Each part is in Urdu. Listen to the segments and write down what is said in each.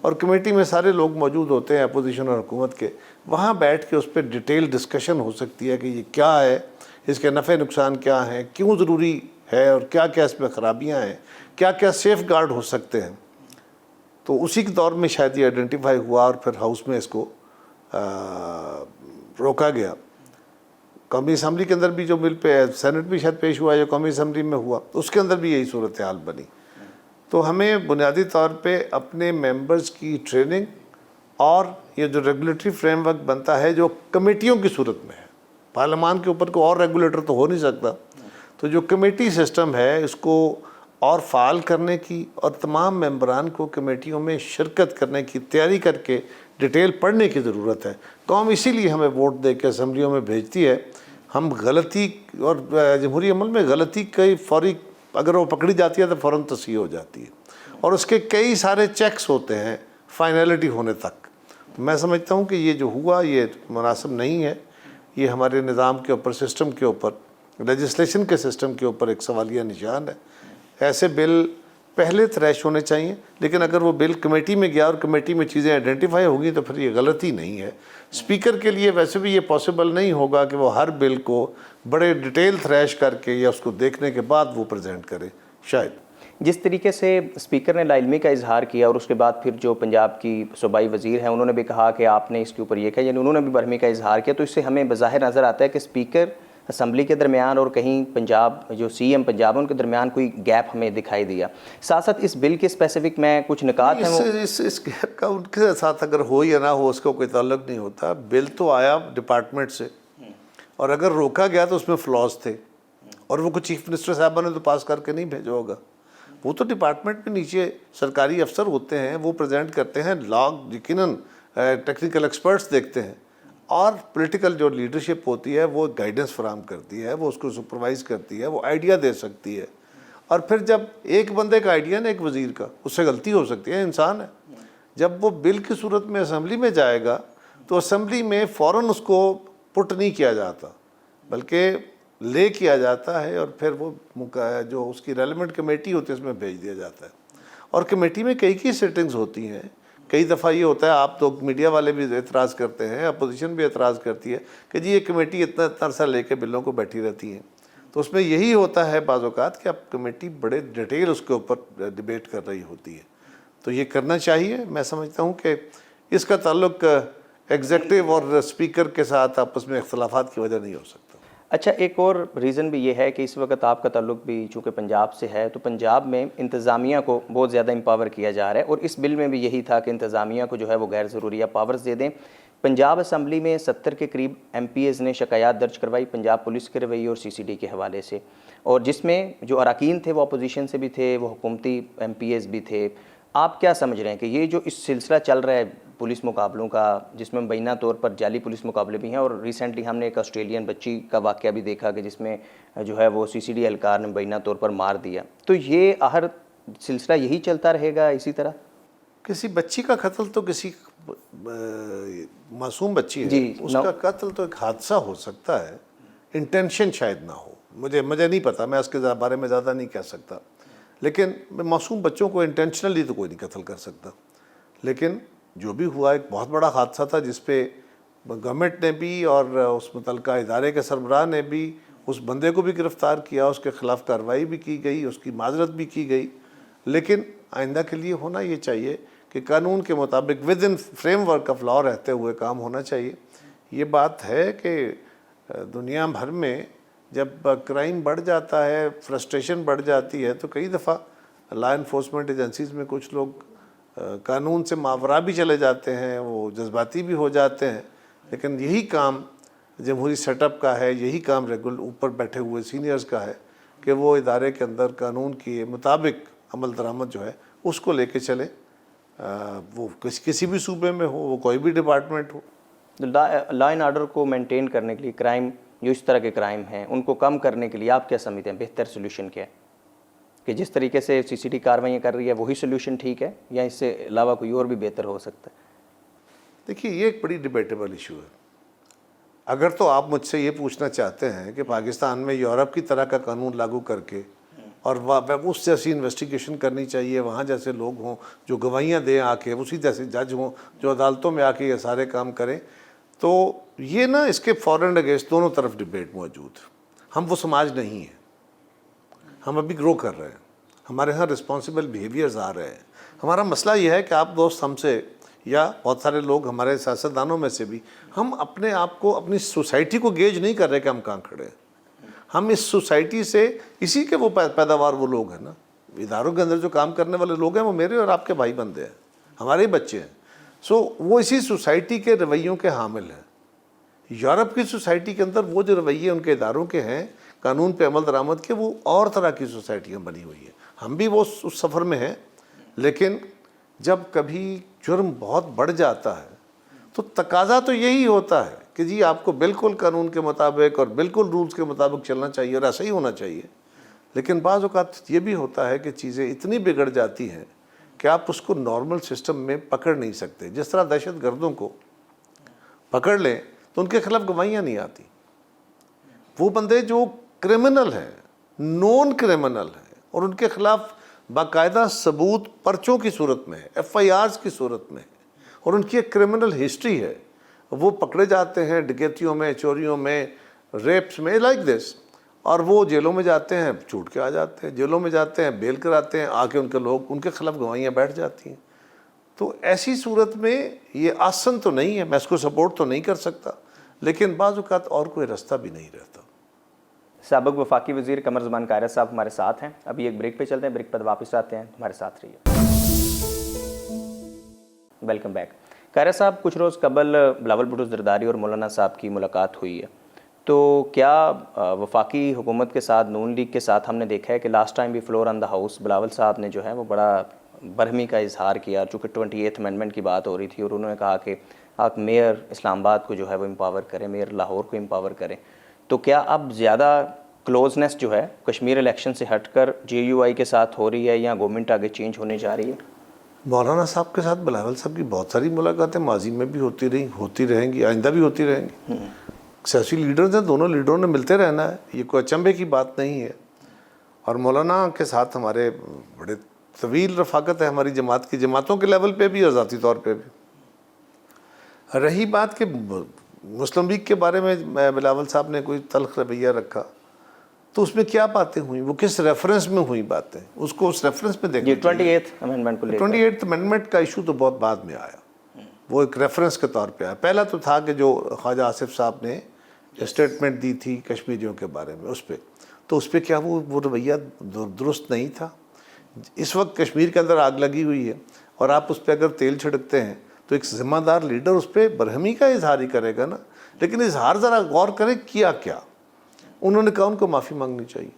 اور کمیٹی میں سارے لوگ موجود ہوتے ہیں اپوزیشن اور حکومت کے، وہاں بیٹھ کے اس پہ ڈیٹیل ڈسکشن ہو سکتی ہے کہ یہ کیا ہے، اس کے نفع نقصان کیا ہیں، کیوں ضروری ہے، اور کیا کیا اس میں خرابیاں ہیں، کیا کیا سیف گارڈ ہو سکتے ہیں۔ تو اسی کے دور میں شاید یہ آئیڈینٹیفائی ہوا اور پھر ہاؤس میں اس کو روکا گیا۔ قومی اسمبلی کے اندر بھی جو بل پہ سینٹ بھی شاید پیش ہوا جو قومی اسمبلی میں ہوا، اس کے اندر بھی یہی صورتحال بنی۔ تو ہمیں بنیادی طور پہ اپنے ممبرز کی ٹریننگ اور یہ جو ریگولیٹری فریم ورک بنتا ہے جو کمیٹیوں کی صورت میں ہے، پارلیمان کے اوپر کوئی اور ریگولیٹر تو ہو نہیں سکتا، تو جو کمیٹی سسٹم ہے اس کو اور فعال کرنے کی اور تمام ممبران کو کمیٹیوں میں شرکت کرنے کی تیاری کر کے ڈیٹیل پڑھنے کی ضرورت ہے۔ قوم اسی لیے ہمیں ووٹ دے کے اسمبلیوں میں بھیجتی ہے۔ ہم غلطی اور جمہوری عمل میں غلطی کئی فوری اگر وہ پکڑی جاتی ہے تو فوراً تصحیح ہو جاتی ہے، اور اس کے کئی سارے چیکس ہوتے ہیں فائنلٹی ہونے تک۔ تو میں سمجھتا ہوں کہ یہ جو ہوا یہ مناسب نہیں ہے، یہ ہمارے نظام کے اوپر، سسٹم کے اوپر، لیجسلیشن کے سسٹم کے اوپر ایک سوالیہ نشان ہے۔ ایسے بل پہلے تھریش ہونے چاہیے، لیکن اگر وہ بل کمیٹی میں گیا اور کمیٹی میں چیزیں آئیڈینٹیفائی ہوگی تو پھر یہ غلطی نہیں ہے۔ اسپیکر کے لیے ویسے بھی یہ پاسبل نہیں ہوگا کہ وہ ہر بل کو بڑے ڈیٹیل تھریش کر کے یا اس کو دیکھنے کے بعد وہ پریزنٹ کرے، شاید۔ جس طریقے سے اسپیکر نے لاعلمی کا اظہار کیا اور اس کے بعد پھر جو پنجاب کی صوبائی وزیر ہیں انہوں نے بھی کہا کہ آپ نے اس کے اوپر یہ کہا، یعنی انہوں نے بھی برہمی کا اظہار کیا، تو اس سے ہمیں بظاہر نظر آتا ہے کہ اسپیکر اسمبلی کے درمیان اور کہیں پنجاب جو سی ایم پنجاب ان کے درمیان کوئی گیپ ہمیں دکھائی دیا۔ ساتھ ساتھ اس بل کے اسپیسیفک میں کچھ نکات ہیں اس گیپ کا ان کے ساتھ اگر ہو یا نہ ہو اس کا کوئی تعلق نہیں ہوتا۔ بل تو آیا ڈپارٹمنٹ سے، اور اگر روکا گیا تو اس میں فلاز تھے، اور وہ کوئی چیف منسٹر صاحبہ نے تو پاس کر کے نہیں بھیجا ہوگا، وہ تو ڈپارٹمنٹ میں نیچے سرکاری افسر ہوتے ہیں، وہ پریزنٹ کرتے ہیں، لاگ یقیناً ٹیکنیکل ایکسپرٹس دیکھتے ہیں، اور پولیٹیکل جو لیڈرشپ ہوتی ہے وہ گائیڈنس فراہم کرتی ہے، وہ اس کو سپروائز کرتی ہے، وہ آئیڈیا دے سکتی ہے۔ اور پھر جب ایک بندے کا آئیڈیا نا ایک وزیر کا، اس سے غلطی ہو سکتی ہے، انسان ہے، جب وہ بل کی صورت میں اسمبلی میں جائے گا تو اسمبلی میں فوراً اس کو پٹ نہیں کیا جاتا، بلکہ لے کیا جاتا ہے اور پھر وہ جو اس کی ریلیونٹ کمیٹی ہوتی ہے اس میں بھیج دیا جاتا ہے۔ اور کمیٹی میں کئی سیٹنگز ہوتی ہیں، کئی دفعہ یہ ہوتا ہے، آپ تو میڈیا والے بھی اعتراض کرتے ہیں، اپوزیشن بھی اعتراض کرتی ہے کہ جی یہ کمیٹی اتنا عرصہ لے کے بلوں کو بیٹھی رہتی ہیں، تو اس میں یہی ہوتا ہے بعض اوقات کہ اب کمیٹی بڑے ڈیٹیل اس کے اوپر ڈیبیٹ کر رہی ہوتی ہے۔ تو یہ کرنا چاہیے۔ میں سمجھتا ہوں کہ اس کا تعلق ایگزیکٹو اور اسپیکر کے ساتھ آپس میں اختلافات کی وجہ نہیں ہو سکتا۔ اچھا، ایک اور ریزن بھی یہ ہے کہ اس وقت آپ کا تعلق بھی چونکہ پنجاب سے ہے، تو پنجاب میں انتظامیہ کو بہت زیادہ امپاور کیا جا رہا ہے، اور اس بل میں بھی یہی تھا کہ انتظامیہ کو جو ہے وہ غیر ضروریہ پاورز دے دیں۔ پنجاب اسمبلی میں 70 کے قریب ایم پی ایز نے شکایات درج کروائی پنجاب پولیس کے رویے اور سی سی ڈی کے حوالے سے، اور جس میں جو اراکین تھے وہ اپوزیشن سے بھی تھے، وہ حکومتی ایم پی ایز بھی تھے۔ آپ کیا سمجھ رہے ہیں کہ یہ جو اس سلسلہ چل رہا ہے پولیس مقابلوں کا، جس میں مبینہ طور پر جعلی پولیس مقابلے بھی ہیں، اور ریسنٹلی ہم نے ایک آسٹریلین بچی کا واقعہ بھی دیکھا کہ جس میں جو ہے وہ سی سی ڈی اہلکار نے مبینہ طور پر مار دیا، تو یہ ہر سلسلہ یہی چلتا رہے گا اسی طرح؟ کسی بچی کا قتل تو کسی معصوم بچی ہے، اس کا قتل تو ایک حادثہ ہو سکتا ہے، انٹینشن شاید نہ ہو، مجھے نہیں پتا، میں اس کے بارے میں زیادہ نہیں کہہ سکتا، لیکن معصوم بچوں کو انٹینشنلی تو کوئی نہیں قتل کر سکتا۔ لیکن جو بھی ہوا ایک بہت بڑا حادثہ تھا جس پہ گورنمنٹ نے بھی اور اس متعلقہ ادارے کے سربراہ نے بھی اس بندے کو بھی گرفتار کیا، اس کے خلاف کارروائی بھی کی گئی، اس کی معذرت بھی کی گئی، لیکن آئندہ کے لیے ہونا یہ چاہیے کہ قانون کے مطابق with in frame work of law رہتے ہوئے کام ہونا چاہیے۔ یہ بات ہے کہ دنیا بھر میں جب کرائم بڑھ جاتا ہے، فرسٹریشن بڑھ جاتی ہے، تو کئی دفعہ لا انفورسمنٹ ایجنسیز میں کچھ لوگ قانون سے ماورا بھی چلے جاتے ہیں، وہ جذباتی بھی ہو جاتے ہیں، لیکن یہی کام جمہوری سیٹ اپ کا ہے، یہی کام اوپر بیٹھے ہوئے سینئرز کا ہے کہ وہ ادارے کے اندر قانون کے مطابق عمل درآمد جو ہے اس کو لے کے چلیں، وہ کسی بھی صوبے میں ہو، وہ کوئی بھی department who. Law and order کو مینٹین کرنے کے لیے، کرائم جو اس طرح کے کرائم ہیں ان کو کم کرنے کے لیے آپ کیا سمجھتے ہیں بہتر سولوشن کیا ہے؟ کہ جس طریقے سے سی سی ڈی کارروائیاں کر رہی ہے وہی سولوشن ٹھیک ہے، یا اس سے علاوہ کوئی اور بھی بہتر ہو سکتا ہے؟ دیکھیے یہ ایک بڑی ڈیبیٹیبل ایشو ہے۔ اگر تو آپ مجھ سے یہ پوچھنا چاہتے ہیں کہ پاکستان میں یورپ کی طرح کا قانون لاگو کر کے اور اس جیسی انویسٹیگیشن کرنی چاہیے، وہاں جیسے لوگ ہوں جو گواہیاں دیں آ کے، اسی جیسے جج ہوں جو عدالتوں میں آ کے یہ سارے کام کریں. تو یہ نا اس کے فوراً اگینسٹ دونوں طرف ڈبیٹ موجود. ہم وہ سماج نہیں ہیں، ہم ابھی گرو کر رہے ہیں، ہمارے ہاں رسپانسبل بیہیویئرز آ رہے ہیں. ہمارا مسئلہ یہ ہے کہ آپ دوست ہم سے یا بہت سارے لوگ ہمارے سیاستدانوں میں سے بھی، ہم اپنے آپ کو اپنی سوسائٹی کو گیج نہیں کر رہے کہ ہم کہاں کھڑے ہیں. ہم اس سوسائٹی سے اسی کے وہ پیداوار وہ لوگ ہیں نا، اداروں کے اندر جو کام کرنے والے لوگ ہیں وہ میرے اور آپ کے بھائی بندے ہیں، ہمارے ہی بچے ہیں. سو وہ اسی سوسائٹی کے رویوں کے حامل ہیں. یورپ کی سوسائٹی کے اندر وہ جو رویے ان کے اداروں کے ہیں قانون پہ عمل درآمد کے، وہ اور طرح کی سوسائٹیاں بنی ہوئی ہیں. ہم بھی وہ اس سفر میں ہیں. لیکن جب کبھی جرم بہت بڑھ جاتا ہے تو تقاضا تو یہی ہوتا ہے کہ جی آپ کو بالکل قانون کے مطابق اور بالکل رولز کے مطابق چلنا چاہیے اور ایسا ہی ہونا چاہیے. لیکن بعض اوقات یہ بھی ہوتا ہے کہ چیزیں اتنی بگڑ جاتی ہیں کہ آپ اس کو نارمل سسٹم میں پکڑ نہیں سکتے. جس طرح دہشت گردوں کو پکڑ لیں تو ان کے خلاف گواہیاں نہیں آتی. وہ بندے جو کرمنل ہیں، نون کرمنل ہیں، اور ان کے خلاف باقاعدہ ثبوت پرچوں کی صورت میں ہے، ایف آئی آرز کی صورت میں ہے، اور ان کی ایک کرمنل ہسٹری ہے، وہ پکڑے جاتے ہیں ڈکیتیوں میں، چوریوں میں، ریپس میں، لائک دس، اور وہ جیلوں میں جاتے ہیں، چھوٹ کے آ جاتے ہیں، جیلوں میں جاتے ہیں، بیل کراتے ہیں، آ کے ان کے لوگ ان کے خلاف گواہیاں بیٹھ جاتی ہیں. تو ایسی صورت میں یہ آسن تو نہیں ہے، میں اس کو سپورٹ تو نہیں کر سکتا، لیکن بعض اوقات اور کوئی رستہ بھی نہیں رہتا. سابق وفاقی وزیر قمر زمان قاہرہ صاحب ہمارے ساتھ ہیں. ابھی ایک بریک پہ چلتے ہیں، بریک پر واپس آتے ہیں. ہمارے ساتھ رہیے. Welcome back. قاہرہ صاحب، کچھ روز قبل بلاول بھٹو زرداری اور مولانا صاحب کی ملاقات ہوئی ہے، تو کیا وفاقی حکومت کے ساتھ، نون لیگ کے ساتھ، ہم نے دیکھا ہے کہ لاسٹ ٹائم بھی floor on the house Bilawal صاحب نے جو ہے وہ بڑا برہمی کا اظہار کیا، چونکہ 28 امینڈمنٹ کی بات ہو رہی تھی، اور انہوں نے کہا کہ آپ میئر اسلام آباد کو جو ہے وہ امپاور کریں، میئر لاہور کو امپاور کریں. تو کیا اب زیادہ کلوزنس جو ہے کشمیر الیکشن سے ہٹ کر جے یو آئی کے ساتھ ہو رہی ہے، یا گورنمنٹ آگے چینج ہونے جا رہی ہے؟ مولانا صاحب کے ساتھ بلاول صاحب کی بہت ساری ملاقاتیں ماضی میں بھی ہوتی رہیں گی، آئندہ بھی ہوتی رہیں گی. سیاسی لیڈرز ہیں، دونوں لیڈروں نے ملتے رہنا ہے، یہ کوئی اچنبے کی بات نہیں ہے. اور مولانا کے ساتھ ہمارے بڑے طویل رفاقت ہے، ہماری جماعت کی، جماعتوں کے لیول پہ بھی اور ذاتی طور پہ بھی. رہی بات کہ مسلم لیگ کے بارے میں بلاول صاحب نے کوئی تلخ رویہ رکھا، تو اس میں کیا باتیں ہوئیں، وہ کس ریفرنس میں ہوئی باتیں، اس کو اس ریفرنس میں دیکھنا چاہیے. 28 امینڈمنٹ کو لے 28 امینڈمنٹ کا ایشو تو بہت بعد میں آیا، وہ ایک ریفرنس کے طور پہ آیا. پہلا تو تھا کہ جو خواجہ آصف صاحب نے اسٹیٹمنٹ دی تھی کشمیریوں کے بارے میں، اس پہ تو اس پہ کیا وہ رویہ درست نہیں تھا. اس وقت کشمیر کے اندر آگ لگی ہوئی ہے، اور آپ اس پہ اگر تیل چھڑکتے ہیں تو ایک ذمہ دار لیڈر اس پہ برہمی کا اظہار ہی کرے گا نا. لیکن اظہار ذرا غور کریں کیا انہوں نے کہا ان کو معافی مانگنی چاہیے.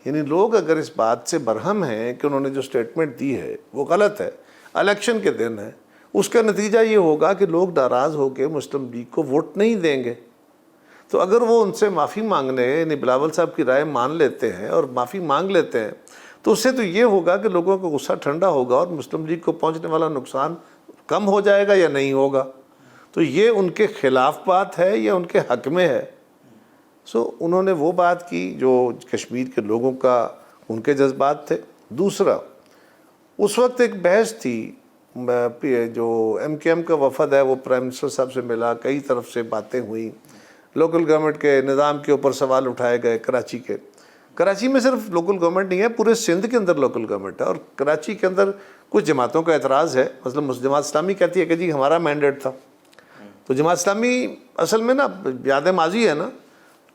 یعنی لوگ اگر اس بات سے برہم ہیں کہ انہوں نے جو سٹیٹمنٹ دی ہے وہ غلط ہے، الیکشن کے دن ہے، اس کا نتیجہ یہ ہوگا کہ لوگ ناراض ہو کے مسلم لیگ کو ووٹ نہیں دیں گے. تو اگر وہ ان سے معافی مانگنے، یعنی بلاول صاحب کی رائے مان لیتے ہیں اور معافی مانگ لیتے ہیں، تو اس سے تو یہ ہوگا کہ لوگوں کا غصہ ٹھنڈا ہوگا اور مسلم لیگ کو پہنچنے والا نقصان کم ہو جائے گا یا نہیں ہوگا. تو یہ ان کے خلاف بات ہے یا ان کے حق میں ہے؟ انہوں نے وہ بات کی جو کشمیر کے لوگوں کا، ان کے جذبات تھے. دوسرا، اس وقت ایک بحث تھی، جو ایم کے ایم کا وفد ہے وہ پرائم منسٹر صاحب سے ملا، کئی طرف سے باتیں ہوئیں، لوکل گورنمنٹ کے نظام کے اوپر سوال اٹھائے گئے. کراچی میں صرف لوکل گورنمنٹ نہیں ہے، پورے سندھ کے اندر لوکل گورنمنٹ ہے، اور کراچی کے اندر کچھ جماعتوں کا اعتراض ہے. مثلا جماعت اسلامی کہتی ہے کہ جی ہمارا مینڈیٹ تھا. تو جماعت اسلامی اصل میں نا یاد ماضی ہے نا،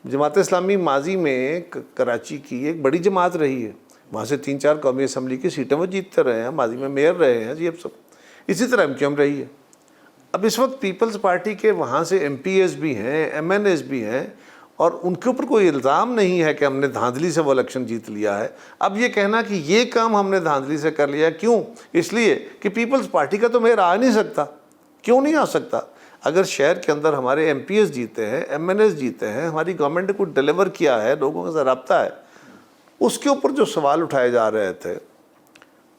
جماعت اسلامی ماضی میں کراچی کی ایک بڑی جماعت رہی ہے، وہاں سے 3-4 قومی اسمبلی کی سیٹیں وہ جیتتے رہے ہیں، ماضی میں میئر رہے ہیں جی. اب سب اسی طرح ایم کیو ایم رہی ہے. اب اس وقت پیپلز پارٹی کے وہاں سے ایم پی ایز بھی ہیں، ایم این ایز بھی ہیں، اور ان کے اوپر کوئی الزام نہیں ہے کہ ہم نے دھاندلی سے وہ الیکشن جیت لیا ہے. اب یہ کہنا کہ یہ کام ہم نے دھاندلی سے کر لیا، کیوں؟ اس لیے کہ پیپلز پارٹی کا تو میئر آ نہیں سکتا. کیوں نہیں آ سکتا؟ اگر شہر کے اندر ہمارے ایم پی ایس جیتے ہیں، ایم این ایس جیتے ہیں، ہماری گورنمنٹ نے کچھ ڈیلیور کیا ہے، لوگوں کا رابطہ ہے، اس کے اوپر جو سوال اٹھائے جا رہے تھے،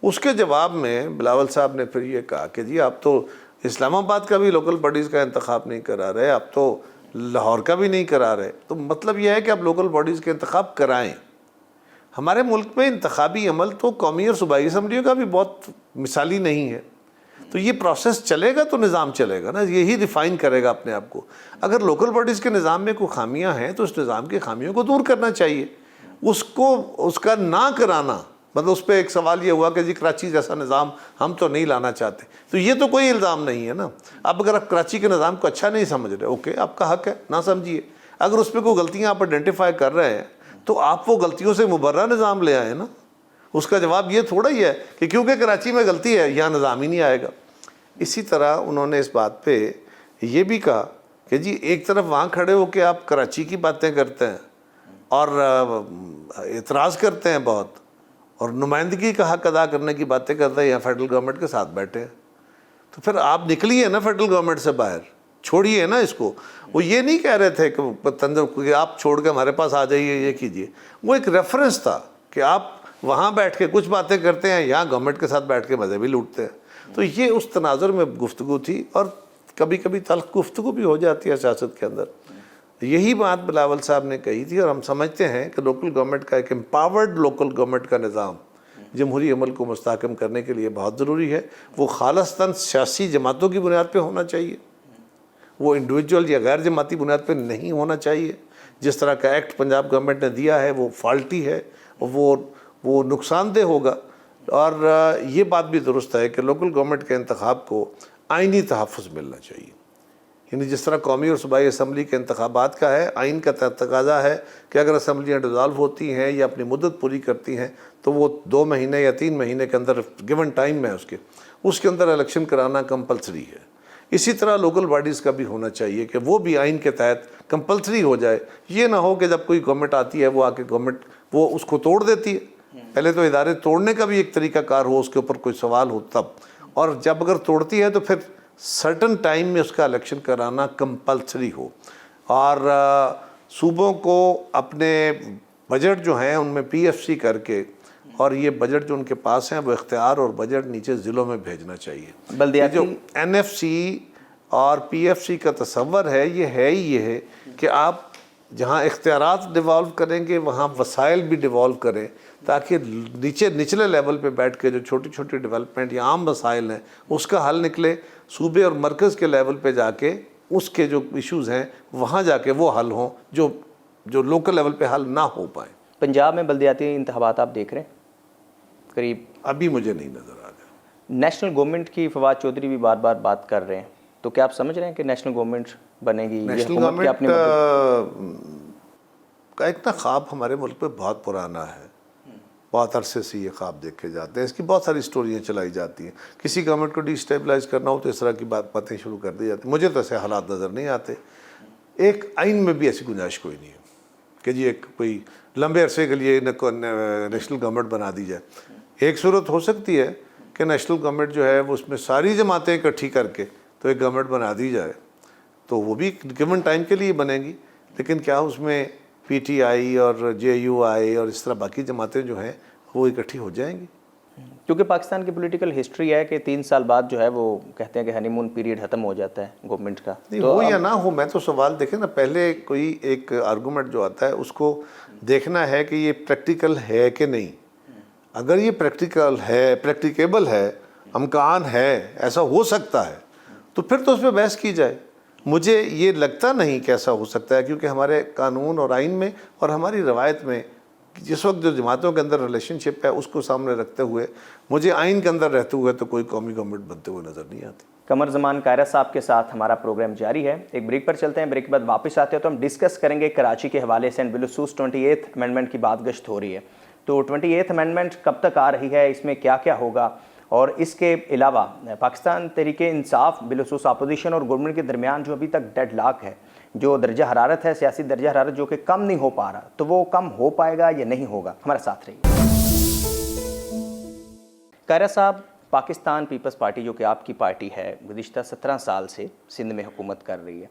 اس کے جواب میں بلاول صاحب نے پھر یہ کہا کہ جی آپ تو اسلام آباد کا بھی لوکل باڈیز کا انتخاب نہیں کرا رہے، آپ تو لاہور کا بھی نہیں کرا رہے. تو مطلب یہ ہے کہ آپ لوکل باڈیز کے انتخاب کرائیں. ہمارے ملک میں انتخابی عمل تو قومی اور صوبائی اسمبلیوں کا بھی بہت مثالی نہیں ہے. تو یہ پروسیس چلے گا تو نظام چلے گا نا, یہی ریفائن کرے گا اپنے آپ کو. اگر لوکل باڈیز کے نظام میں کوئی خامیاں ہیں تو اس نظام کی خامیوں کو دور کرنا چاہیے. اس کا نہ کرانا, مطلب اس پہ ایک سوال یہ ہوا کہ جی کراچی جیسا نظام ہم تو نہیں لانا چاہتے, تو یہ تو کوئی الزام نہیں ہے نا. اب اگر آپ کراچی کے نظام کو اچھا نہیں سمجھ رہے, اوکے آپ کا حق ہے, نہ سمجھیے. اگر اس پہ کوئی غلطیاں آپ آئیڈینٹیفائی کر رہے ہیں تو آپ وہ غلطیوں سے مبرہ نظام لے آئے نا. اس کا جواب یہ تھوڑا ہی ہے کہ کیونکہ کراچی میں غلطی ہے یہاں نظام ہی نہیں آئے گا. اسی طرح انہوں نے اس بات پہ یہ بھی کہا کہ جی ایک طرف وہاں کھڑے ہو کے آپ کراچی کی باتیں کرتے ہیں اور اعتراض کرتے ہیں بہت, اور نمائندگی کا حق ادا کرنے کی باتیں کرتے ہیں, یہاں فیڈرل گورنمنٹ کے ساتھ بیٹھے ہیں. تو پھر آپ نکلیے نا فیڈرل گورنمنٹ سے باہر, چھوڑیے نا اس کو. وہ یہ نہیں کہہ رہے تھے کہ آپ چھوڑ کے ہمارے پاس آ جائیے, یہ کیجیے. وہ ایک ریفرنس تھا کہ آپ وہاں بیٹھ کے کچھ باتیں کرتے ہیں, یہاں گورنمنٹ کے ساتھ بیٹھ کے مزے بھی لوٹتے ہیں. تو یہ اس تناظر میں گفتگو تھی, اور کبھی کبھی تلخ گفتگو بھی ہو جاتی ہے سیاست کے اندر. یہی بات بلاول صاحب نے کہی تھی, اور ہم سمجھتے ہیں کہ لوکل گورنمنٹ کا ایک امپاورڈ لوکل گورنمنٹ کا نظام جمہوری عمل کو مستحکم کرنے کے لیے بہت ضروری ہے. وہ خالصتاً سیاسی جماعتوں کی بنیاد پہ ہونا چاہیے, وہ انڈیویجول یا غیر جماعتی بنیاد پہ نہیں ہونا چاہیے. جس طرح کا ایکٹ پنجاب گورنمنٹ نے دیا ہے وہ فالٹی ہے, وہ نقصان دہ ہوگا. اور یہ بات بھی درست ہے کہ لوکل گورنمنٹ کے انتخاب کو آئینی تحفظ ملنا چاہیے. یعنی جس طرح قومی اور صوبائی اسمبلی کے انتخابات کا ہے, آئین کا تقاضا ہے کہ اگر اسمبلیاں ڈیزالو ہوتی ہیں یا اپنی مدت پوری کرتی ہیں تو وہ 2 مہینے یا 3 مہینے کے اندر گیون ٹائم ہے اس کے اندر الیکشن کرانا کمپلسری ہے. اسی طرح لوکل باڈیز کا بھی ہونا چاہیے کہ وہ بھی آئین کے تحت کمپلسری ہو جائے. یہ نہ ہو کہ جب کوئی گورنمنٹ آتی ہے وہ آ کے گورنمنٹ وہ اس کو توڑ دیتی ہے. پہلے تو ادارے توڑنے کا بھی ایک طریقہ کار ہو, اس کے اوپر کوئی سوال ہو تب, اور جب اگر توڑتی ہے تو پھر سرٹن ٹائم میں اس کا الیکشن کرانا کمپلسری ہو. اور صوبوں کو اپنے بجٹ جو ہیں ان میں PFC کر کے, اور یہ بجٹ جو ان کے پاس ہیں وہ اختیار اور بجٹ نیچے ضلعوں میں بھیجنا چاہیے. بلدیاتی جو NFC اور PFC کا تصور ہے یہ ہے کہ آپ جہاں اختیارات ڈیوالو کریں گے وہاں وسائل بھی ڈیوالو کریں, تاکہ نچلے لیول پہ بیٹھ کے جو چھوٹی چھوٹی ڈیولپمنٹ یا عام مسائل ہیں اس کا حل نکلے. صوبے اور مرکز کے لیول پہ جا کے اس کے جو ایشوز ہیں وہاں جا کے وہ حل ہوں جو لوکل لیول پہ حل نہ ہو پائیں. پنجاب میں بلدیاتی انتخابات آپ دیکھ رہے ہیں قریب, ابھی مجھے نہیں نظر آ رہا. نیشنل گورنمنٹ کی فواد چودھری بھی بار بار بات کر رہے ہیں, تو کیا آپ سمجھ رہے ہیں کہ نیشنل گورنمنٹ بنے گی؟ نیشنل گورنمنٹ کا ایک نا خواب ہمارے ملک پہ بہت پرانا ہے, بہت عرصے سے یہ خواب دیکھے جاتے ہیں. اس کی بہت ساری سٹوریاں چلائی جاتی ہیں. کسی گورنمنٹ کو ڈی اسٹیبلائز کرنا ہو تو اس طرح کی باتیں شروع کر دی جاتی ہیں. مجھے تو ایسے حالات نظر نہیں آتے. ایک آئین میں بھی ایسی گنجائش کوئی نہیں ہے کہ جی ایک کوئی لمبے عرصے کے لیے نیشنل گورنمنٹ بنا دی جائے. ایک صورت ہو سکتی ہے کہ نیشنل گورنمنٹ جو ہے وہ اس میں ساری جماعتیں اکٹھی کر کے تو ایک گورنمنٹ بنا دی جائے, تو وہ بھی گیون ٹائم کے لیے بنے گی. لیکن کیا اس میں PTI اور JUI اور اس طرح باقی جماعتیں جو ہیں وہ اکٹھی ہو جائیں گی؟ کیونکہ پاکستان کی پولیٹیکل ہسٹری ہے کہ 3 سال بعد جو ہے وہ کہتے ہیں کہ ہنی مون پیریڈ ختم ہو جاتا ہے گورنمنٹ کا. ہو یا نہ ہو, میں تو سوال دیکھیں نا, پہلے کوئی ایک آرگومنٹ جو آتا ہے اس کو دیکھنا ہے کہ یہ پریکٹیکل ہے کہ نہیں. اگر یہ پریکٹیکیبل ہے, امکان ہے, ایسا ہو سکتا ہے, تو پھر تو اس پہ بحث کی جائے. مجھے یہ لگتا نہیں کہ ایسا ہو سکتا ہے, کیونکہ ہمارے قانون اور آئین میں اور ہماری روایت میں جس وقت جو جماعتوں کے اندر ریلیشن شپ ہے اس کو سامنے رکھتے ہوئے مجھے آئین کے اندر رہتے ہوئے تو کوئی قومی گورنمنٹ بنتے ہوئے نظر نہیں آتی. قمر زمان قائرہ صاحب کے ساتھ ہمارا پروگرام جاری ہے. ایک بریک پر چلتے ہیں, بریک کے بعد واپس آتے ہیں تو ہم ڈسکس کریں گے کراچی کے حوالے سے بالخصوص 28 امینڈمنٹ کی بات گشت ہو رہی ہے. تو 28 امینڈمنٹ کب تک آ رہی ہے, اس میں کیا کیا ہوگا, اور اس کے علاوہ پاکستان تحریک انصاف بالخصوص اپوزیشن اور گورنمنٹ کے درمیان جو ابھی تک ڈیڈ لاک ہے, جو درجہ حرارت ہے, سیاسی درجہ حرارت جو کہ کم نہیں ہو پا رہا, تو وہ کم ہو پائے گا یا نہیں ہوگا؟ ہمارے ساتھ رہیے. قائرہ صاحب, پاکستان پیپلز پارٹی جو کہ آپ کی پارٹی ہے گزشتہ 17 سال سے سندھ میں حکومت کر رہی ہے,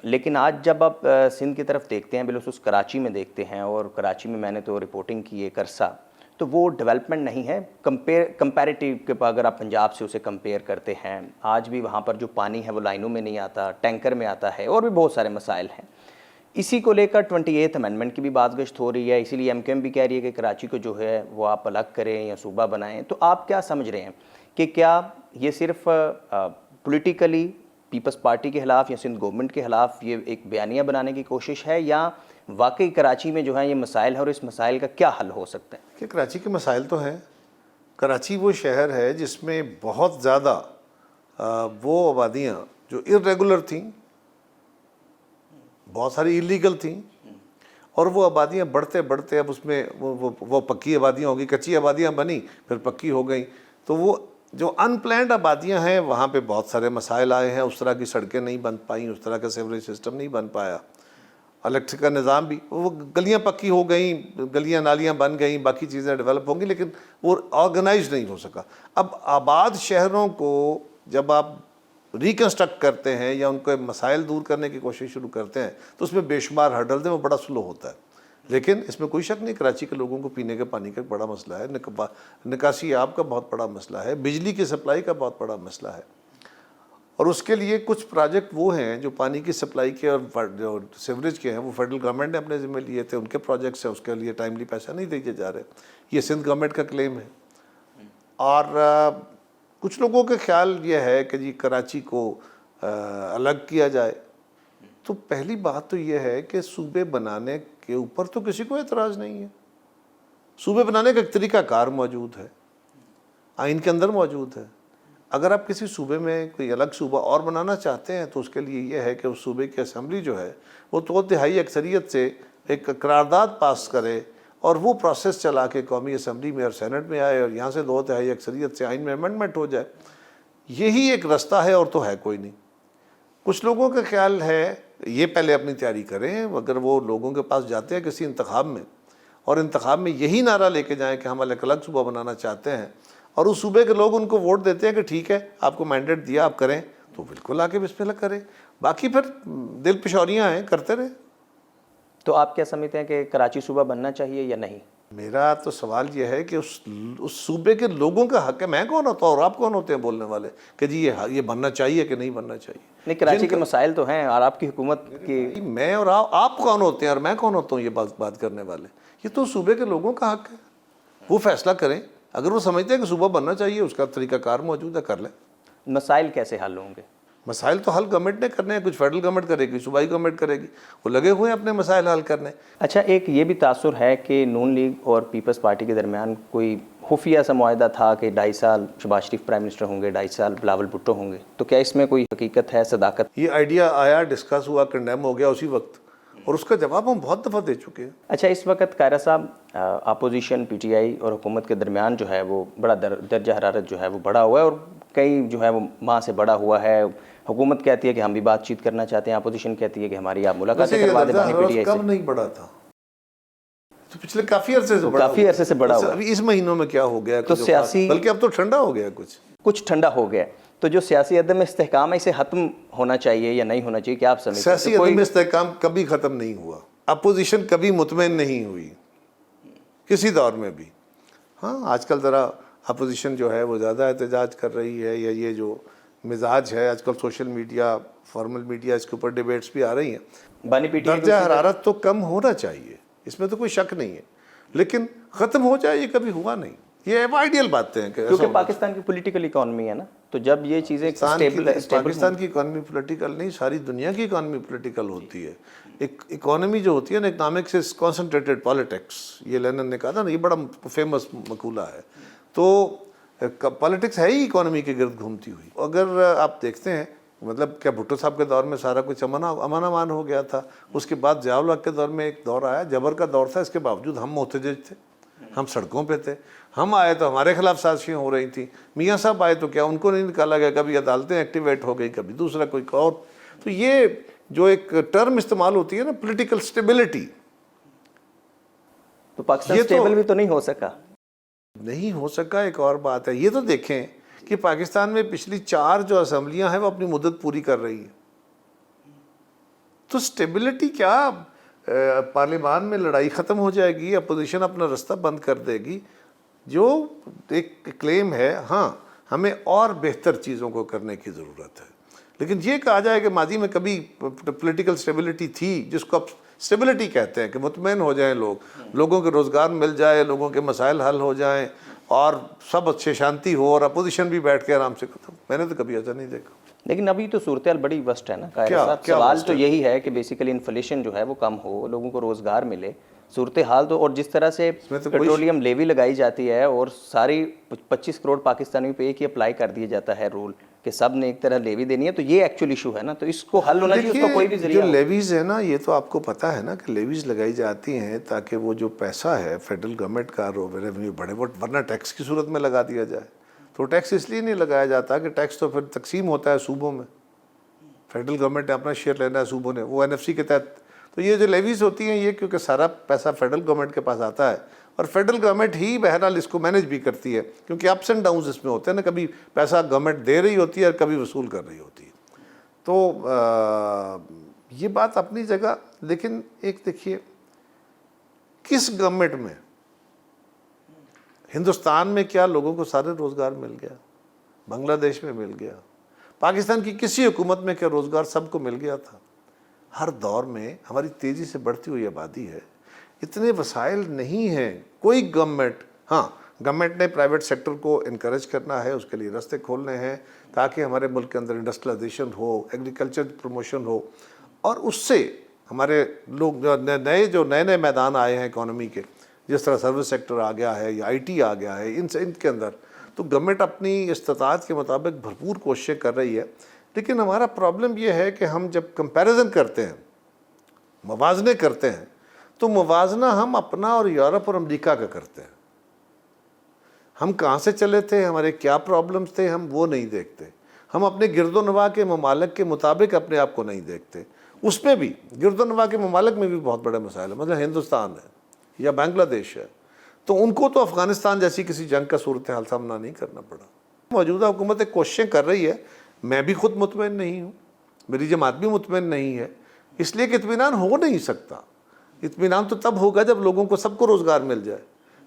لیکن آج جب آپ سندھ کی طرف دیکھتے ہیں, بالخصوص کراچی میں دیکھتے ہیں, اور کراچی میں نے تو رپورٹنگ کی ایک عرصہ, تو وہ ڈیولپمنٹ نہیں ہے کمپیریٹیو کے اگر آپ پنجاب سے اسے کمپیئر کرتے ہیں. آج بھی وہاں پر جو پانی ہے وہ لائنوں میں نہیں آتا, ٹینکر میں آتا ہے, اور بھی بہت سارے مسائل ہیں. اسی کو لے کر 28 امینڈمنٹ کی بھی بات گشت ہو رہی ہے، اسی لیے MQM بھی کہہ رہی ہے کہ کراچی کو جو ہے وہ آپ الگ کریں یا صوبہ بنائیں. تو آپ کیا سمجھ رہے ہیں کہ کیا یہ صرف پولیٹیکلی پیپلز پارٹی کے خلاف یا سندھ گورنمنٹ کے خلاف یہ ایک بیانیہ بنانے کی کوشش ہے، یا واقعی کراچی میں جو ہے یہ مسائل ہے اور اس مسائل کا کیا حل ہو سکتا ہے؟ کہ کراچی کے مسائل تو ہیں. کراچی وہ شہر ہے جس میں بہت زیادہ وہ آبادیاں جو ارریگولر تھیں، بہت ساری ایلیگل تھیں، اور وہ آبادیاں بڑھتے بڑھتے اب اس میں وہ پکی آبادیاں ہو گئی، کچی آبادیاں بنی پھر پکی ہو گئیں. تو وہ جو ان پلانڈ آبادیاں ہیں وہاں پہ بہت سارے مسائل آئے ہیں. اس طرح کی سڑکیں نہیں بن پائیں، اس طرح کا سیوریج سسٹم نہیں بن پایا، الیکٹرک کا نظام بھی، وہ گلیاں پکی ہو گئیں، گلیاں نالیاں بن گئیں، باقی چیزیں ڈیولپ ہوں گی، لیکن وہ آرگنائز نہیں ہو سکا. اب آباد شہروں کو جب آپ ریکنسٹرکٹ کرتے ہیں یا ان کے مسائل دور کرنے کی کوشش شروع کرتے ہیں تو اس میں بے شمار ہرڈلز ہیں، وہ بڑا سلو ہوتا ہے. لیکن اس میں کوئی شک نہیں، کراچی کے لوگوں کو پینے کے پانی کا بڑا مسئلہ ہے، نکاسی آب کا بہت بڑا مسئلہ ہے، بجلی کی سپلائی کا بہت بڑا مسئلہ ہے. اور اس کے لیے کچھ پروجیکٹ وہ ہیں جو پانی کی سپلائی کے اور جو سیوریج کے ہیں وہ فیڈرل گورنمنٹ نے اپنے ذمہ لیے تھے، ان کے پروجیکٹس ہیں، اس کے لیے ٹائملی پیسہ نہیں دیے جا رہے. یہ سندھ گورنمنٹ کا کلیم ہے. اور کچھ لوگوں کا خیال یہ ہے کہ جی کراچی کو الگ کیا جائے. تو پہلی بات تو یہ ہے کہ صوبے بنانے کے اوپر تو کسی کو اعتراض نہیں ہے. صوبے بنانے کا ایک طریقہ کار موجود ہے، آئین کے اندر موجود ہے. اگر آپ کسی صوبے میں کوئی الگ صوبہ اور بنانا چاہتے ہیں تو اس کے لیے یہ ہے کہ اس صوبے کی اسمبلی جو ہے وہ 2/3 اکثریت سے ایک قرارداد پاس کرے اور وہ پروسیس چلا کے قومی اسمبلی میں اور سینٹ میں آئے اور یہاں سے 2/3 اکثریت سے آئین میں امینڈمنٹ ہو جائے. یہی ایک رستہ ہے اور تو ہے کوئی نہیں. کچھ لوگوں کا خیال ہے یہ پہلے اپنی تیاری کریں، اگر وہ لوگوں کے پاس جاتے ہیں کسی انتخاب میں اور انتخاب میں یہی نعرہ لے کے جائیں کہ ہم الگ الگ صوبہ بنانا چاہتے ہیں اور اس صوبے کے لوگ ان کو ووٹ دیتے ہیں کہ ٹھیک ہے آپ کو مینڈیٹ دیا آپ کریں، تو بالکل آ کے بسم اللہ کریں. باقی پھر دل پشوریاں ہیں، کرتے رہے. تو آپ کیا سمجھتے ہیں کہ کراچی صوبہ بننا چاہیے یا نہیں؟ میرا تو سوال یہ ہے کہ اس صوبے کے لوگوں کا حق ہے. میں کون ہوتا ہوں اور آپ کون ہوتے ہیں بولنے والے کہ جی یہ بننا چاہیے کہ نہیں بننا چاہیے؟ نہیں، کراچی کے مسائل تو ہیں اور آپ کی حکومت کی. میں اور آپ کون ہوتے ہیں اور میں کون ہوتا ہوں یہ بات کرنے والے؟ یہ تو صوبے کے لوگوں کا حق ہے، وہ فیصلہ کریں. اگر وہ سمجھتے ہیں کہ صوبہ بننا چاہیے اس کا طریقہ کار موجود ہے، کر لیں. مسائل کیسے حل ہوں گے؟ مسائل تو حل گورنمنٹ نے کرنے ہیں، کچھ فیڈرل گورنمنٹ کرے گی، صوبائی گورنمنٹ کرے گی، وہ لگے ہوئے ہیں اپنے مسائل حل کرنے. اچھا، ایک یہ بھی تاثر ہے کہ نون لیگ اور پیپلز پارٹی کے درمیان کوئی خفیہ سا معاہدہ تھا کہ 2.5 سال شہباز شریف پرائم منسٹر ہوں گے، 2.5 سال بلاول بھٹو ہوں گے. تو کیا اس میں کوئی حقیقت ہے، صداقت؟ یہ آئیڈیا آیا، ڈسکس ہوا، کنڈیم ہو گیا اسی وقت، اور اس کا جواب ہم بہت دفعہ دے چکے ہیں. اچھا، اس وقت قاہرہ صاحب اپوزیشن PTI اور حکومت کے درمیان جو ہے وہ بڑا درجہ حرارت جو ہے وہ بڑا ہوا ہے اور کئی جو ہے وہ ماہ سے بڑا ہوا ہے. حکومت کہتی ہے کہ ہم بھی بات چیت کرنا چاہتے ہیں، اپوزیشن کہتی ہے کہ ہماری آپ ملاقاتیں کروا دیں. PTI کب نہیں بڑا تھا؟ تو پچھلے کافی عرصے سے بڑا ہوا. ابھی اس مہینوں میں کیا ہو گیا؟ تو سیاسی، بلکہ اب تو ٹھنڈا ہو گیا، کچھ ٹھنڈا ہو گیا. تو جو سیاسی عدم استحکام ہے اسے ختم ہونا چاہیے یا نہیں ہونا چاہیے؟ کیا آپ سمجھتے ہیں؟ سیاسی عدم استحکام کبھی ختم نہیں ہوا. اپوزیشن کبھی مطمئن نہیں ہوئی کسی دور میں بھی. ہاں، آج کل ذرا اپوزیشن جو ہے وہ زیادہ احتجاج کر رہی ہے، یا یہ جو مزاج ہے آج کل سوشل میڈیا، فارمل میڈیا، اس کے اوپر ڈیبیٹس بھی آ رہی ہیں. درجہ حرارت تو کم ہونا چاہیے، اس میں تو کوئی شک نہیں ہے، لیکن ختم ہو جائے یہ کبھی ہوا نہیں. یہ آئیڈیل باتیں ہیں کیونکہ پاکستان کی پولیٹیکل اکانومی ہے نا، تو جب یہ چیزیں پاکستان کی اکانومی پولیٹیکل نہیں، ساری دنیا کی اکانومی پولیٹیکل ہوتی ہے. ایک اکانومی جو ہوتی ہے نا، اکنامکس از کنسنٹریٹڈ پالیٹکس، یہ لینن نے کہا تھا نا، یہ بڑا فیمس مقولہ ہے. تو پالیٹکس ہے ہی اکانومی کے گرد گھومتی ہوئی. اگر آپ دیکھتے ہیں مطلب کیا بھٹو صاحب کے دور میں سارا کچھ امن امان ہو گیا تھا؟ اس کے بعد ضیاء الحق کے دور میں ایک دور آیا، جبر کا دور تھا، اس کے باوجود ہم محتجج تھے، ہم سڑکوں پہ تھے. ہم آئے تو ہمارے خلاف سازشیں ہو رہی تھیں. میاں صاحب آئے تو کیا ان کو نہیں نکالا گیا؟ کبھی عدالتیں ایکٹیویٹ ہو گئی، کبھی دوسرا کوئی اور. تو یہ جو ایک ٹرم استعمال ہوتی ہے نا، پولیٹیکل سٹیبلٹی، تو پاکستان سٹیبل بھی تو نہیں ہو سکا. نہیں ہو سکا ایک اور بات ہے. یہ تو دیکھیں کہ پاکستان میں پچھلی 4 جو اسمبلیاں ہیں وہ اپنی مدت پوری کر رہی ہیں. تو سٹیبلٹی کیا، پارلیمان میں لڑائی ختم ہو جائے گی، اپوزیشن اپنا رستہ بند کر دے گی. جو ایک کلیم ہے، ہاں ہمیں اور بہتر چیزوں کو کرنے کی ضرورت ہے، لیکن یہ کہا جائے کہ ماضی میں کبھی پولیٹیکل سٹیبلٹی تھی، جس کو اب سٹیبلٹی کہتے ہیں، کہ مطمئن ہو جائیں لوگوں کے روزگار مل جائے، لوگوں کے مسائل حل ہو جائیں اور سب اچھے شانتی ہو اور اپوزیشن بھی بیٹھ کے آرام سے ختم، میں نے تو کبھی ایسا نہیں دیکھا۔ لیکن ابھی تو صورتحال بڑی وسٹ ہے نا قاہر صاحب، سوال تو یہی ہے کہ بیسیکلی انفلیشن جو ہے وہ کم ہو، لوگوں کو روزگار ملے، صورتحال تو، اور جس طرح سے پیٹرولیم لیوی لگائی جاتی ہے اور ساری 25 کروڑ پاکستانیوں پہ ایک ہی اپلائی کر دیا جاتا ہے رول کہ سب نے ایک طرح لیوی دینی ہے، تو یہ ایکچوئل ایشو ہے نا، تو اس کو حل ہونا چاہیے، اس کا کوئی بھی ذریعہ جو لیویز ہے نا، یہ تو آپ کو پتہ ہے نا کہ لیویز لگائی جاتی ہیں تاکہ وہ جو پیسہ ہے فیڈرل گورنمنٹ کا ریونیو بڑھے، ورنہ ٹیکس کی صورت میں لگا دیا جائے۔ تو ٹیکس اس لیے نہیں لگایا جاتا کہ ٹیکس تو پھر تقسیم ہوتا ہے صوبوں میں، فیڈرل گورنمنٹ نے اپنا شیئر لینا ہے صوبوں نے، وہ NFC کے تحت۔ تو یہ جو لیویز ہوتی ہیں یہ کیونکہ سارا پیسہ فیڈرل گورنمنٹ کے پاس آتا ہے اور فیڈرل گورنمنٹ ہی بہرحال اس کو مینیج بھی کرتی ہے، کیونکہ اپس اینڈ ڈاؤنز اس میں ہوتے ہیں نا، کبھی پیسہ گورنمنٹ دے رہی ہوتی ہے اور کبھی وصول کر رہی ہوتی ہے۔ تو یہ بات اپنی جگہ، لیکن ایک دیکھیے کس گورنمنٹ میں ہندوستان میں کیا لوگوں کو سارے روزگار مل گیا؟ بنگلہ دیش میں مل گیا، پاکستان کی کسی حکومت میں کیا روزگار سب کو مل گیا تھا؟ ہر دور میں ہماری تیزی سے بڑھتی ہوئی آبادی ہے، اتنے وسائل نہیں ہیں، کوئی گورنمنٹ، ہاں گورنمنٹ نے پرائیویٹ سیکٹر کو انکریج کرنا ہے، اس کے لیے راستے کھولنے ہیں تاکہ ہمارے ملک کے اندر انڈسٹریلائزیشن ہو، ایگریکلچر پروموشن ہو، اور اس سے ہمارے لوگ جو نئے میدان آئے ہیں اکانومی کے، جس طرح سروس سیکٹر آ گیا ہے یا IT آ گیا ہے، ان کے اندر تو گورنمنٹ اپنی استطاعت کے مطابق بھرپور کوششیں کر رہی ہے۔ لیکن ہمارا پرابلم یہ ہے کہ ہم جب کمپیریزن کرتے ہیں، موازنے کرتے ہیں، تو موازنہ ہم اپنا اور یورپ اور امریکہ کا کرتے ہیں۔ ہم کہاں سے چلے تھے، ہمارے کیا پرابلمز تھے، ہم وہ نہیں دیکھتے۔ ہم اپنے گرد و نواح کے ممالک کے مطابق اپنے آپ کو نہیں دیکھتے۔ اس میں بھی گرد و نواح کے ممالک میں بھی بہت بڑے مسائل ہیں، مثلا ہندوستان ہے یا بنگلہ دیش ہے، تو ان کو تو افغانستان جیسی کسی جنگ کا صورتحال سامنا نہیں کرنا پڑا۔ موجودہ حکومت ایک کوششیں کر رہی ہے، میں بھی خود مطمئن نہیں ہوں، میری جماعت بھی مطمئن نہیں ہے، اس لیے کہ اطمینان ہو نہیں سکتا۔ اطمینان تو تب ہوگا جب لوگوں کو سب کو روزگار مل جائے،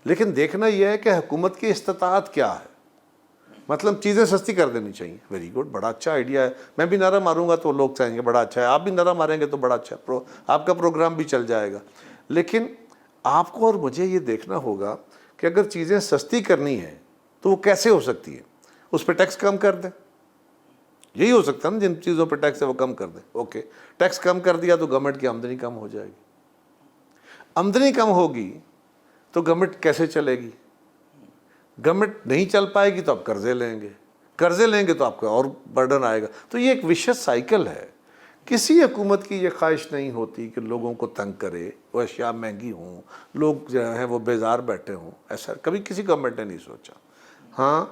لیکن دیکھنا یہ ہے کہ حکومت کی استطاعت کیا ہے۔ مطلب چیزیں سستی کر دینی چاہیے، ویری گڈ، بڑا اچھا آئیڈیا ہے، میں بھی نعرہ ماروں گا تو لوگ چاہیں گے بڑا اچھا ہے، آپ بھی نعرہ ماریں گے تو بڑا اچھا ہے، آپ کا پروگرام بھی چل جائے گا۔ لیکن آپ کو اور مجھے یہ دیکھنا ہوگا کہ اگر چیزیں سستی کرنی ہیں تو وہ کیسے ہو سکتی ہے؟ اس پہ ٹیکس کم کر دیں، یہی ہو سکتا ہے نا، جن چیزوں پہ ٹیکس ہے وہ کم کر دیں، اوکے، ٹیکس کم کر دیا تو گورنمنٹ کی آمدنی کم ہو جائے گی، آمدنی کم ہوگی تو گورنمنٹ کیسے چلے گی؟ گورنمنٹ نہیں چل پائے گی تو آپ قرضے لیں گے تو آپ کو اور برڈن آئے گا۔ تو یہ ایک وشس سائیکل ہے۔ کسی حکومت کی یہ خواہش نہیں ہوتی کہ لوگوں کو تنگ کرے، وہ اشیاء مہنگی ہوں، لوگ جو ہیں وہ بیزار بیٹھے ہوں، ایسا کبھی کسی گورنمنٹ نے نہیں سوچا۔ ہاں،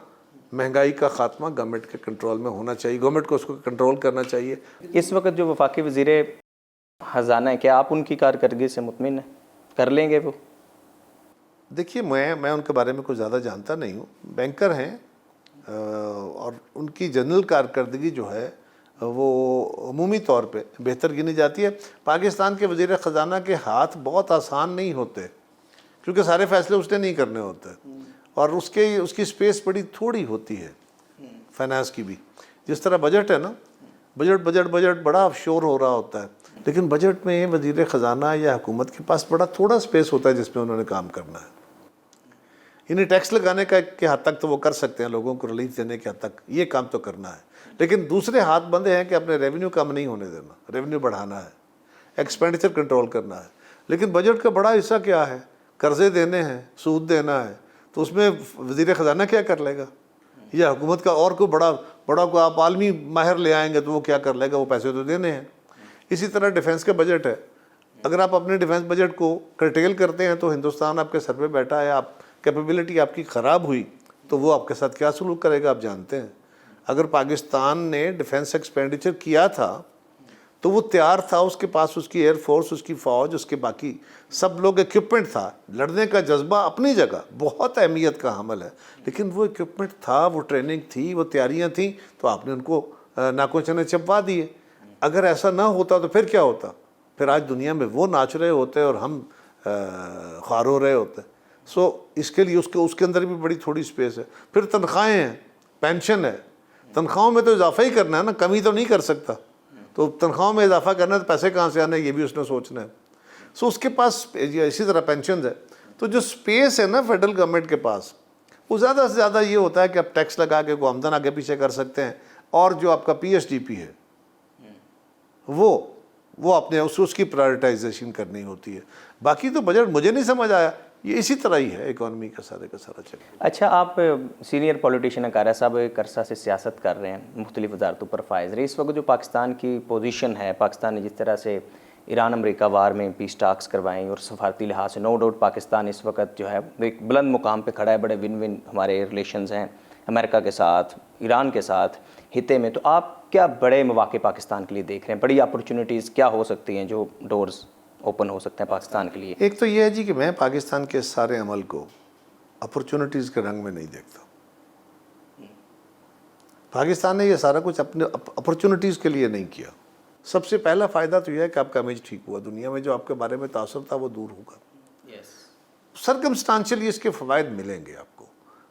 مہنگائی کا خاتمہ گورنمنٹ کے کنٹرول میں ہونا چاہیے، گورنمنٹ کو اس کو کنٹرول کرنا چاہیے۔ اس وقت جو وفاقی وزیر خزانہ ہے، کیا آپ ان کی کارکردگی سے مطمئن ہیں؟ کر لیں گے وہ؟ دیکھیے میں ان کے بارے میں کچھ زیادہ جانتا نہیں ہوں، بینکر ہیں اور ان کی جنرل کارکردگی جو ہے وہ عمومی طور پہ بہتر گنی جاتی ہے۔ پاکستان کے وزیر خزانہ کے ہاتھ بہت آسان نہیں ہوتے، کیونکہ سارے فیصلے اس نے نہیں کرنے ہوتے، اور اس کی سپیس بڑی تھوڑی ہوتی ہے فائنانس کی بھی۔ جس طرح بجٹ ہے نا، بجٹ بڑا شور ہو رہا ہوتا ہے، لیکن بجٹ میں وزیر خزانہ یا حکومت کے پاس بڑا تھوڑا سپیس ہوتا ہے جس میں انہوں نے کام کرنا ہے۔ انہیں ٹیکس لگانے کے حد تک تو وہ کر سکتے ہیں، لوگوں کو ریلیف دینے کے حد تک یہ کام تو کرنا ہے، لیکن دوسرے ہاتھ بندے ہیں کہ اپنے ریونیو کم نہیں ہونے دینا، ریونیو بڑھانا ہے، ایکسپینڈیچر کنٹرول کرنا ہے۔ لیکن بجٹ کا بڑا حصہ کیا ہے؟ قرضے دینے ہیں، سود دینا ہے، تو اس میں وزیر خزانہ کیا کر لے گا؟ یا حکومت کا اور کوئی بڑا کو آپ عالمی ماہر لے آئیں گے تو وہ کیا کر لے گا؟ وہ پیسے تو دینے ہیں۔ اسی طرح ڈیفنس کا بجٹ ہے، اگر آپ اپنے ڈیفنس بجٹ کو کرٹیل کرتے ہیں تو ہندوستان آپ کے سر پہ بیٹھا ہے، آپ کیپیبلٹی آپ کی خراب ہوئی تو وہ آپ کے ساتھ کیا سلوک کرے گا آپ جانتے ہیں۔ اگر پاکستان نے ڈیفنس ایکسپینڈیچر کیا تھا تو وہ تیار تھا، اس کے پاس اس کی ایئر فورس، اس کی فوج، اس کے باقی سب لوگ، ایکوپمنٹ تھا، لڑنے کا جذبہ اپنی جگہ بہت اہمیت کا حامل ہے، لیکن وہ ایکوپمنٹ تھا، وہ ٹریننگ تھی، وہ تیاریاں تھیں، تو آپ نے ان کو ناکوں چنے چپوا دیے۔ اگر ایسا نہ ہوتا تو پھر کیا ہوتا؟ پھر آج دنیا میں وہ ناچ رہے ہوتے اور ہم خوار ہو رہے ہوتے۔ سو اس کے لیے اس کے اندر بھی بڑی تھوڑی سپیس ہے۔ پھر تنخواہیں ہیں، پینشن ہے، تنخواہوں میں تو اضافہ ہی کرنا ہے نا, کمی تو نہیں کر سکتا. تو تنخواہوں میں اضافہ کرنا ہے تو پیسے کہاں سے آنے, یہ بھی اس نے سوچنا ہے. سو اس کے پاس اسی طرح پینشنز ہے. تو جو سپیس ہے نا فیڈرل گورنمنٹ کے پاس, وہ زیادہ سے زیادہ یہ ہوتا ہے کہ آپ ٹیکس لگا کے کو آمدن آگے پیچھے کر سکتے ہیں, اور جو آپ کا پی ایس ڈی پی ہے وہ اپنے اس کی پرائرٹائزیشن کرنی ہوتی ہے. باقی تو بجٹ مجھے نہیں سمجھ آیا, یہ اسی طرح ہی ہے اکانومی کا سارا چل. اچھا, آپ سینئر پولیٹیشین قاریہ صاحب ایک عرصہ سے سیاست کر رہے ہیں, مختلف وزارتوں پر فائز رہے. اس وقت جو پاکستان کی پوزیشن ہے, پاکستان نے جس طرح سے ایران امریکہ وار میں پیس ٹاکس کروائیں اور سفارتی لحاظ سے نو ڈاؤٹ پاکستان اس وقت جو ہے ایک بلند مقام پہ کھڑا ہے, بڑے ون ون ہمارے ریلیشنز ہیں امریکہ کے ساتھ, ایران کے ساتھ, خطے میں. تو آپ کیا بڑے مواقع پاکستان کے لیے دیکھ رہے ہیں, بڑی اپرچونیٹیز کیا ہو سکتی ہیں جو ڈورز اوپن ہو سکتے ہیں پاکستان کے لیے؟ ایک تو یہ ہے جی کہ میں پاکستان کے سارے عمل کو اپرچونیٹیز کے رنگ میں نہیں دیکھتا. پاکستان نے یہ سارا کچھ اپنے اپرچونیٹیز کے لیے نہیں کیا. سب سے پہلا فائدہ تو یہ ہے کہ آپ کا امیج ٹھیک ہوا, دنیا میں جو آپ کے بارے میں تاثر تھا وہ دور ہوگا. سرکمسٹانشلی اس کے فوائد ملیں گے آپ کو.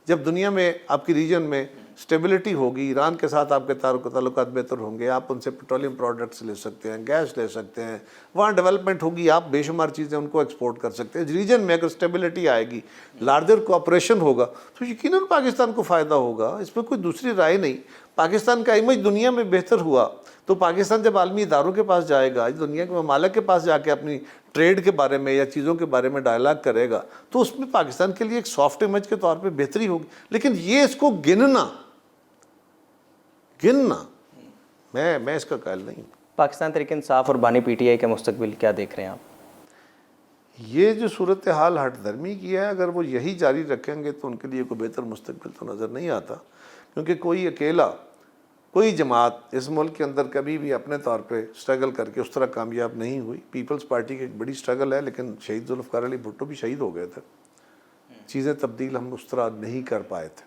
جب دنیا میں آپ کی ریجن میں سٹیبلٹی ہوگی, ایران کے ساتھ آپ کے تعلقات بہتر ہوں گے, آپ ان سے پیٹرولیم پروڈکٹس لے سکتے ہیں, گیس لے سکتے ہیں, وہاں ڈیولپمنٹ ہوگی, آپ بے شمار چیزیں ان کو ایکسپورٹ کر سکتے ہیں. ریجن میں اگر سٹیبلٹی آئے گی, لارجر کوآپریشن ہوگا, تو یقیناً پاکستان کو فائدہ ہوگا. اس میں کوئی دوسری رائے نہیں. پاکستان کا امیج دنیا میں بہتر ہوا تو پاکستان جب عالمی اداروں کے پاس جائے گا, دنیا کے ممالک کے پاس جا کے اپنی ٹریڈ کے بارے میں یا چیزوں کے بارے میں ڈائلاگ کرے گا, تو اس میں پاکستان کے لیے ایک سافٹ امیج کے طور پہ بہتری ہوگی. لیکن یہ اس کو گننا میں اس کا قائل نہیں ہوں. پاکستان تحریک انصاف اور بانی پی ٹی آئی کا مستقبل کیا دیکھ رہے ہیں آپ؟ یہ جو صورتحال ہٹ درمی کی ہے, اگر وہ یہی جاری رکھیں گے تو ان کے لیے کوئی بہتر مستقبل تو نظر نہیں آتا. کیونکہ کوئی اکیلا, کوئی جماعت اس ملک کے اندر کبھی بھی اپنے طور پہ اسٹرگل کر کے اس طرح کامیاب نہیں ہوئی. پیپلز پارٹی کی ایک بڑی اسٹرگل ہے, لیکن شہید ذوالفقار علی بھٹو بھی شہید ہو گئے تھے. چیزیں تبدیل ہم اس طرح نہیں کر پائے تھے.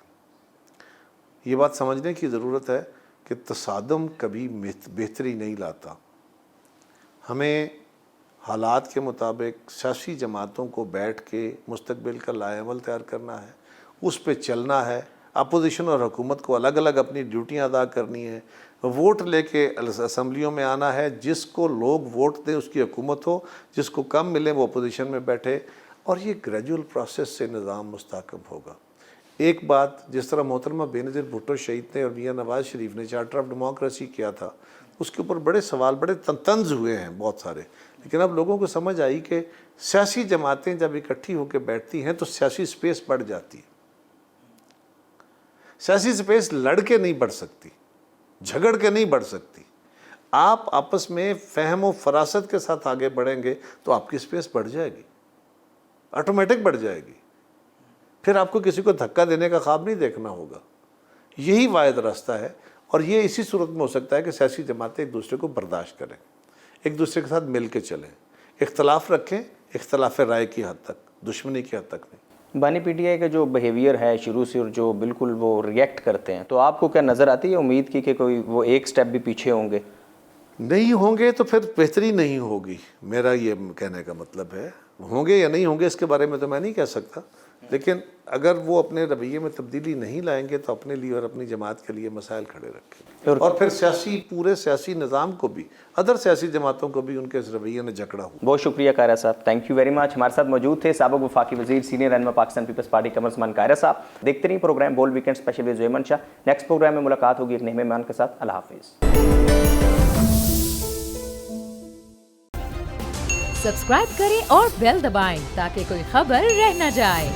یہ بات سمجھنے کی ضرورت ہے کہ تصادم کبھی بہتری نہیں لاتا. ہمیں حالات کے مطابق سیاسی جماعتوں کو بیٹھ کے مستقبل کا لائحہ عمل تیار کرنا ہے, اس پہ چلنا ہے. اپوزیشن اور حکومت کو الگ الگ اپنی ڈیوٹیاں ادا کرنی ہے. ووٹ لے کے اسمبلیوں میں آنا ہے, جس کو لوگ ووٹ دیں اس کی حکومت ہو, جس کو کم ملے وہ اپوزیشن میں بیٹھے, اور یہ گریجول پروسیس سے نظام مستحکم ہوگا. ایک بات, جس طرح محترمہ بےنظیر بھٹو شہید نے اور میاں نواز شریف نے چارٹر آف ڈیموکریسی کیا تھا, اس کے اوپر بڑے سوال, بڑے طنز ہوئے ہیں بہت سارے. لیکن اب لوگوں کو سمجھ آئی کہ سیاسی جماعتیں جب اکٹھی ہو کے بیٹھتی ہیں تو سیاسی سپیس بڑھ جاتی ہے. سیاسی سپیس لڑ کے نہیں بڑھ سکتی, جھگڑ کے نہیں بڑھ سکتی. آپ آپس میں فہم و فراست کے ساتھ آگے بڑھیں گے تو آپ کی سپیس بڑھ جائے گی, آٹومیٹک بڑھ جائے گی. پھر آپ کو کسی کو دھکا دینے کا خواب نہیں دیکھنا ہوگا. یہی واحد راستہ ہے, اور یہ اسی صورت میں ہو سکتا ہے کہ سیاسی جماعتیں ایک دوسرے کو برداشت کریں, ایک دوسرے کے ساتھ مل کے چلیں, اختلاف رکھیں, اختلاف رائے کی حد تک, دشمنی کی حد تک نہیں. بانی پی ٹی آئی کا جو بیہیویئر ہے شروع سے, اور جو بالکل وہ ریئیکٹ کرتے ہیں, تو آپ کو کیا نظر آتی ہے امید کی کہ کوئی وہ ایک سٹیپ بھی پیچھے ہوں گے؟ نہیں ہوں گے تو پھر بہتری نہیں ہوگی. میرا یہ کہنے کا مطلب ہے, ہوں گے یا نہیں ہوں گے اس کے بارے میں تو میں نہیں کہہ سکتا, لیکن اگر وہ اپنے رویے میں تبدیلی نہیں لائیں گے تو اپنے لیے اور اپنی جماعت کے لیے مسائل کھڑے رکھیں, اور پھر پورے سیاسی نظام کو بھی, ادر سیاسی جماعتوں کو بھی ان کے اس رویے نے جکڑا ہو. بہت شکریہ قاریہ صاحب, تھینک یو ویری مچ. ہمارے ساتھ موجود تھے سابق وفاقی وزیر, سینئر رہنما پاکستان پیپلز پارٹی قمر عثمان قاریہ صاحب. دیکھتے رہیے program bold weekend special with Zohaib Mansha. Next programme میں ملاقات ہوگی ایک نئے مہمان کے ساتھ. اللہ حافظ. سبسکرائب کریں اور بیل دبائیں تاکہ کوئی خبر رہ نہ جائے.